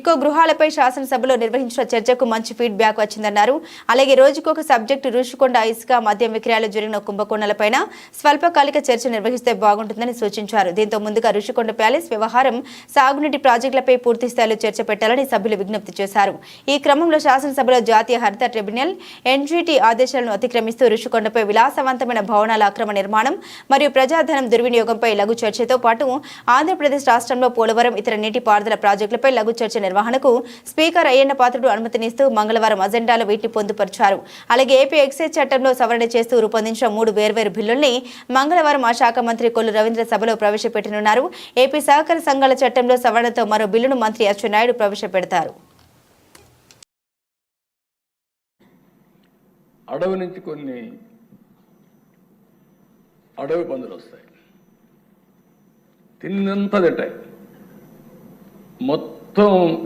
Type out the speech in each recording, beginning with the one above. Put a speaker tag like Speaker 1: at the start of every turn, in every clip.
Speaker 1: ఇకో గృహాలపై శాసనసభలో నిర్వహించిన చర్చకు మంచి ఫీడ్బ్యాక్ వచ్చిందన్నారు. అలాగే రోజుకొక సబ్జెక్టు రుషికొండ ఇసుక మద్యం విక్రయాలు జరిగిన కుంభకోణాలపైన స్వల్పకాలిక చర్చ నిర్వహిస్తే బాగుంటుందని సూచించారు. దీంతో ముందుగా రుషికొండ ప్యాలెస్ వ్యవహారం, సాగునీటి ప్రాజెక్టులపై పూర్తి స్థాయిలో చర్చ పెట్టాలని సభ్యులు విజ్ఞప్తి చేశారు. ఈ క్రమంలో శాసనసభలో జాతీయ హరిత ట్రిబ్యునల్ ఎన్జీటీ ఆదేశాలను అతిక్రమిస్తూ రుషికొండపై విలాసవంతమైన భవనాల అక్రమ నిర్మాణం మరియు ప్రజాధనం దుర్వినియోగంపై లఘు చర్చతో పాటు ఆంధ్రప్రదేశ్ రాష్ట్రంలో పోలవరం ఇతర నీటిపారుదల ప్రాజెక్టులపై లఘు చర్చ నిర్వహణకు స్పీకర్ అయ్యన్న పాత్రుడు అనుమతినిస్తూ మంగళవారం అజెండాలో వీటిని పొందుపరిచారు. అలాగే ఏపీ ఎక్సైజ్ చట్టంలో సవరణ చేస్తూ రూపొందించిన 3 వేర్వేరు బిల్లుల్ని మంగళవారం ఆ శాఖ మంత్రి కొల్లు రవీంద్ర సభలో ప్రవేశపెట్టనున్నారు. ఏపీ సహకార సంఘాల చట్టంలో సవరణతో మరో బిల్లును మంత్రి అచ్చెన్నాయుడు ప్రవేశపెడతారు.
Speaker 2: అడవి నుంచి కొన్ని అడవి పందులు వస్తాయి, తిన్నంతా తింటాయి, మొత్తం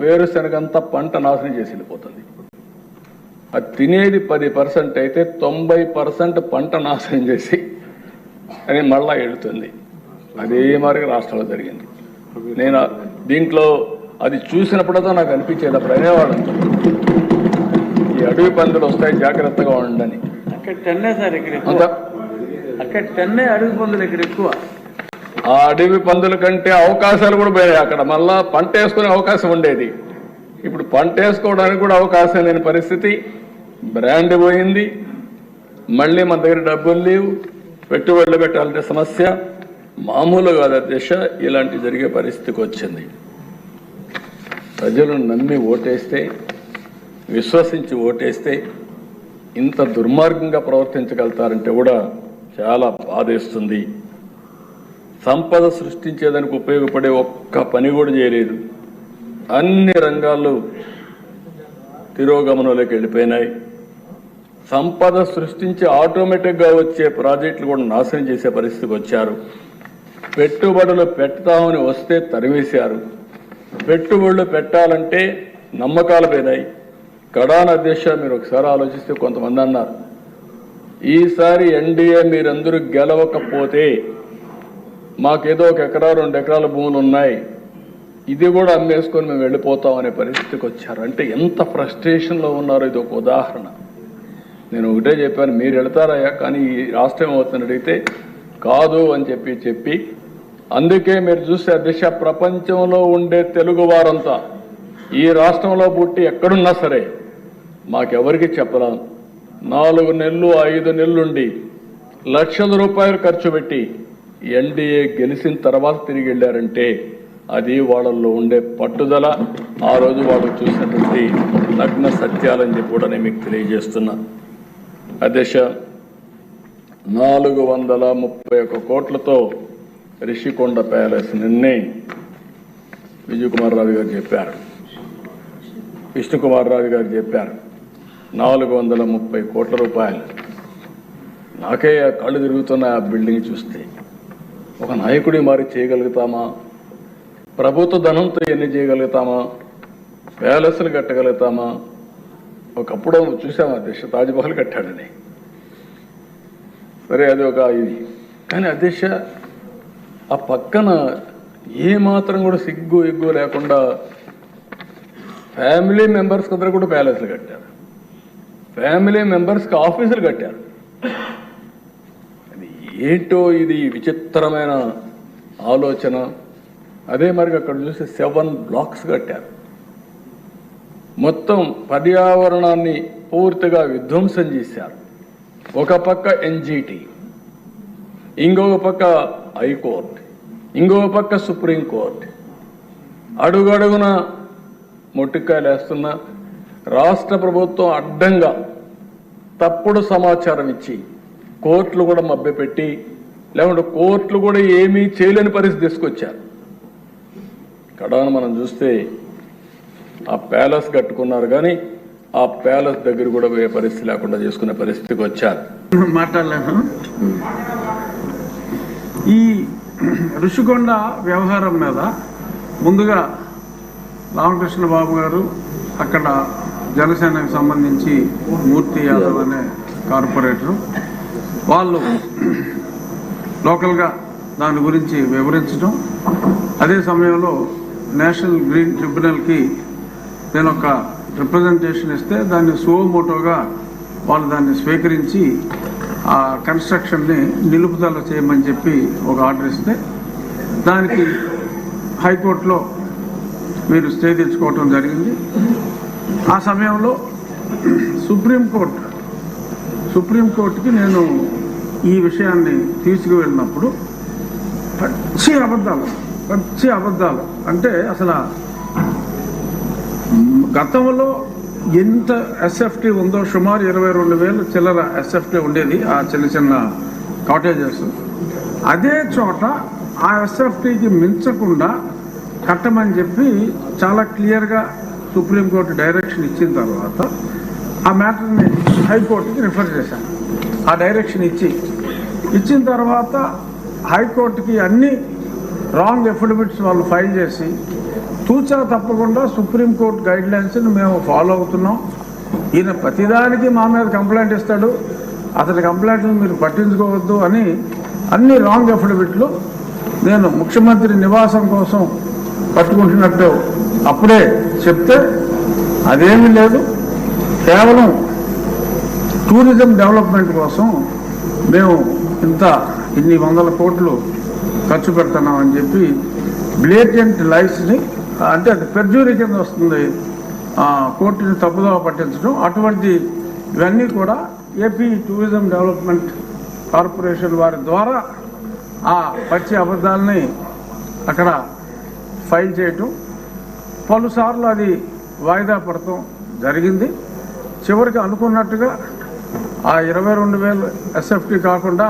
Speaker 2: వేరుశనగంతా పంట నాశనం చేసి వెళ్ళిపోతుంది. అది తినేది 10% అయితే 90% పంట నాశనం చేసి అది మళ్ళా వెళుతుంది. అదే మరి రాష్ట్రంలో జరిగింది. నేను దీంట్లో అది చూసినప్పుడుతో నాకు అనిపించేది, అప్పుడు అనేవాళ్ళంతా ఈ అడవి పందులు వస్తాయి జాగ్రత్తగా ఉండని.
Speaker 3: అక్కడ టెన్నే సార్, అక్కడ టెన్నే అడవి పందులు ఇక్కడ ఎక్కువ.
Speaker 2: ఆ అడవి పందుల కంటే అవకాశాలు కూడా పోయాయి. అక్కడ మళ్ళా పంట వేసుకునే అవకాశం ఉండేది, ఇప్పుడు పంట వేసుకోవడానికి కూడా అవకాశం లేని పరిస్థితి. బ్రాండ్ పోయింది, మళ్ళీ మన దగ్గర డబ్బులు లేవు, పెట్టుబడులు పెట్టాలంటే సమస్య. మామూలుగా దశ ఇలాంటి జరిగే పరిస్థితికి వచ్చింది. ప్రజలు నమ్మి ఓటేస్తే, విశ్వసించి ఓటేస్తే ఇంత దుర్మార్గంగా ప్రవర్తించగలుగుతారంటే కూడా చాలా బాధేస్తుంది. సంపద సృష్టించేదానికి ఉపయోగపడే ఒక్క పని కూడా చేయలేదు. అన్ని రంగాల్లో తిరోగమనంలోకి వెళ్ళిపోయినాయి. సంపద సృష్టించి ఆటోమేటిక్గా వచ్చే ప్రాజెక్టులు కూడా నాశనం చేసే పరిస్థితికి వచ్చారు. పెట్టుబడులు పెడతామని వస్తే తరివేశారు. పెట్టుబడులు పెట్టాలంటే నమ్మకాలు పోయినాయి. కడాన అధ్యక్ష, మీరు ఒకసారి ఆలోచిస్తే కొంతమంది అన్నారు, ఈసారి ఎన్డీఏ మీరందరూ గెలవకపోతే మాకేదో 1 ఎకరా 2 ఎకరాల భూములు ఉన్నాయి, ఇది కూడా అమ్మేసుకొని మేము వెళ్ళిపోతాం అనే పరిస్థితికి వచ్చారు. అంటే ఎంత ఫ్రస్ట్రేషన్లో ఉన్నారో ఇది ఒక ఉదాహరణ. నేను ఒకటే చెప్పాను, మీరు వెళతారయ్యా, కానీ ఈ రాష్ట్రం అవుతుందని అడిగితే కాదు అని చెప్పి అందుకే మీరు చూస్తే అధ్యక్ష, ప్రపంచంలో ఉండే తెలుగు వారంతా ఈ రాష్ట్రంలో పుట్టి ఎక్కడున్నా సరే మాకెవరికి చెప్పలేం. 4 నెలలు 5 నెలలుండి లక్షల రూపాయలు ఖర్చు పెట్టి ఎన్డీఏ గెలిచిన తర్వాత తిరిగి వెళ్ళారంటే అది వాళ్ళల్లో ఉండే పట్టుదల, ఆ రోజు వాళ్ళు చూసినటువంటి నగ్న సత్యాలని చెప్పి కూడా నేను మీకు తెలియజేస్తున్నా. అధ్యక్ష, 431 కోట్లతో రిషికొండ ప్యాలెస్ నిన్నే విజయ్ కుమార్ రావు గారు చెప్పారు, విష్ణుకుమార్ రావు గారు చెప్పారు, 430 కోట్ల రూపాయలు. నాకే కళ్ళు తిరుగుతున్న ఆ బిల్డింగ్ చూస్తే ఒక నాయకుడి మారి చేయగలుగుతామా? ప్రభుత్వ ధనంతో ఎన్ని చేయగలుగుతామా? ప్యాలెస్లు కట్టగలుగుతామా? ఒకప్పుడు చూసామా అధ్యక్ష, తాజ్మహల్ కట్టాడని. సరే, అది ఒక ఇది. కానీ అధ్యక్ష, ఆ పక్కన ఏమాత్రం కూడా సిగ్గు ఎగ్గు లేకుండా ఫ్యామిలీ మెంబర్స్కి అందరూ కూడా ప్యాలెస్లు కట్టారు, ఫ్యామిలీ మెంబర్స్కి ఆఫీసులు కట్టారు. అది ఏంటో ఇది విచిత్రమైన ఆలోచన. అదే మరి అక్కడ చూస్తే 7 బ్లాక్స్ కట్టారు. మొత్తం పర్యావరణాన్ని పూర్తిగా విధ్వంసం చేశారు. ఒక పక్క ఎన్జీటీ, ఇంకొక పక్క హైకోర్టు, ఇంకొక పక్క సుప్రీంకోర్టు, అడుగడుగున మొట్టికాయలు వేస్తున్న రాష్ట్ర ప్రభుత్వం అడ్డంగా తప్పుడు సమాచారం ఇచ్చి కోర్టులు కూడా మభ్యపెట్టి, లేకుంటే కోర్టులు కూడా ఏమీ చేయలేని పరిస్థితి తీసుకొచ్చారు. కడాన మనం చూస్తే ఆ ప్యాలెస్ కట్టుకున్నారు, కానీ ఆ ప్యాలెస్ దగ్గర కూడా పోయే పరిస్థితి లేకుండా చేసుకునే పరిస్థితికి వచ్చారు.
Speaker 3: మాట్లాడలేను. ఈ రుషికొండ వ్యవహారం మీద ముందుగా రామకృష్ణ బాబు గారు, అక్కడ జనసేనకు సంబంధించి మూర్తి యాదవ్ అనే కార్పొరేటరు, వాళ్ళు లోకల్గా దాని గురించి వివరించడం, అదే సమయంలో నేషనల్ గ్రీన్ ట్రిబ్యునల్కి
Speaker 4: నేను ఒక రిప్రజెంటేషన్ ఇస్తే దాన్ని సువోమోటోగా వాళ్ళు దాన్ని స్వీకరించి ఆ కన్స్ట్రక్షన్ని నిలుపుదల చేయమని చెప్పి ఒక ఆర్డర్ ఇస్తే దానికి హైకోర్టులో మీరు స్టే తెచ్చుకోవటం జరిగింది. ఆ సమయంలో సుప్రీంకోర్టుకి నేను ఈ విషయాన్ని తీసుకువెళ్ళినప్పుడు పచ్చి అబద్ధాలు అంటే అసలు గతంలో ఎంత ఎస్ఎఫ్టీ ఉందో సుమారు 22,000 చిల్లర ఎస్ఎఫ్టీ ఉండేది ఆ చిన్న కాటేజెస్. అదే చోట ఆ ఎస్ఎఫ్టీకి మించకుండా కట్టమని చెప్పి చాలా క్లియర్గా సుప్రీంకోర్టు డైరెక్షన్ ఇచ్చిన తర్వాత ఆ మ్యాటర్ని హైకోర్టుకి రిఫర్ చేశాను. ఆ డైరెక్షన్ ఇచ్చిన తర్వాత హైకోర్టుకి అన్ని రాంగ్ ఎఫిడవిట్స్ వాళ్ళు ఫైల్ చేసి తూచా తప్పకుండా సుప్రీంకోర్టు గైడ్లైన్స్ని మేము ఫాలో అవుతున్నాం. ఈయన ప్రతిదానికి మా మీద కంప్లైంట్ ఇస్తాడు, అతని కంప్లైంట్లు మీరు పట్టించుకోవద్దు అని అన్ని రాంగ్ ఎఫిడవిట్లు నేను ముఖ్యమంత్రి నివాసం కోసం పట్టుకుంటున్నట్టు అప్పుడే చెప్తే అదేమీ లేదు, కేవలం టూరిజం డెవలప్మెంట్ కోసం మేము ఇన్ని 100 కోట్లు ఖర్చు పెడుతున్నామని చెప్పి బ్లేటెంట్ లైస్ని, అంటే అది పెర్జూరీ కింద వస్తుంది, కోర్టుని తప్పుదోవ పట్టించడం. అటువంటి ఇవన్నీ కూడా ఏపీ టూరిజం డెవలప్మెంట్ కార్పొరేషన్ వారి ద్వారా ఆ పచ్చి అబద్ధాలని అక్కడ ఫైల్ చేయటం, పలుసార్లు అది వాయిదా పడటం జరిగింది. చివరికి అనుకున్నట్టుగా ఆ 22,000 ఎస్ఎఫ్టీ కాకుండా